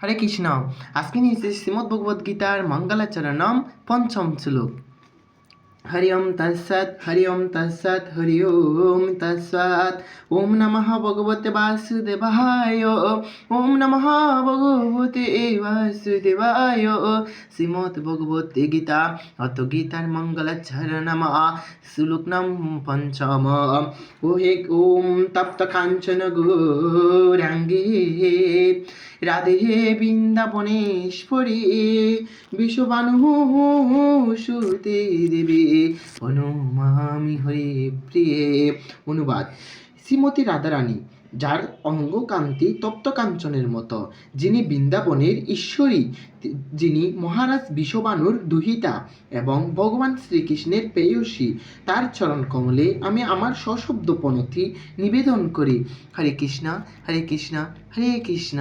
হরে কৃষ্ণ। আজকে নিয়েছি শ্রীমদ্ ভগবদ গীতার মঙ্গলাচরণম পঞ্চম শ্লোক। হরি ওম তৎসৎ, হরি ওম তৎসৎ, হরি ওম তৎসৎ। ওম নমঃ ভগবতে বাসুদেবায়, ওম নমঃ ভগবতে বাসুদেবায়। শ্রীমদ্ ভগবতে গীতা অত গীতার মঙ্গলাচরণম শ্লোক নাম পঞ্চম। ওম তপ্ত কাঞ্চন গৌরাঙ্গে রাধে বৃন্দাবনেশ্বরী বিশ্ববানুসুতে দেবী অনুমামি হরে প্রিয়ে। অনুবাদ: শ্রীমতী রাধারানী, যার অঙ্গ কান্তি তপ্ত কাঞ্চনের মতো, যিনি বৃন্দাবনের ঈশ্বরী, যিনি মহারাজ বিশ্ববানুর দুহিতা এবং ভগবান শ্রীকৃষ্ণের প্রেয়সী, তার চরণ কমলে আমি আমার সশব্দ প্রণতি নিবেদন করি। হরে কৃষ্ণ, হরে কৃষ্ণ, হরে কৃষ্ণ।